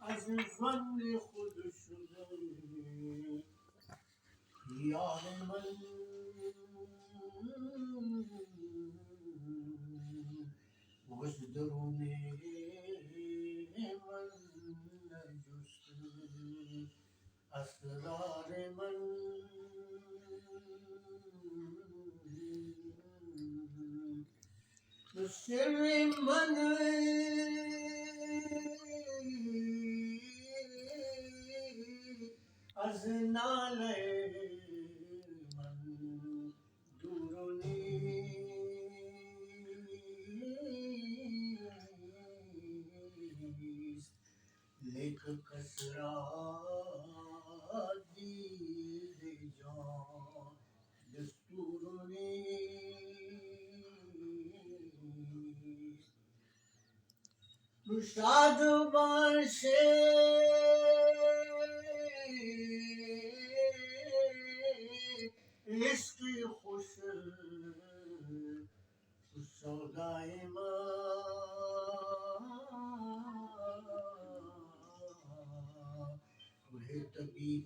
از فن خود شدم یار من وزدرون من نجست اسرار من سر من از ناله من دور نیست لیک کسرا دید جان دستور نیست شاد باشه عشقی خوش سودای ما کوه طبیب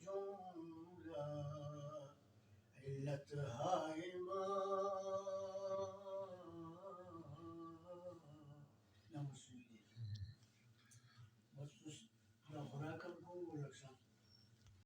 جمله علت های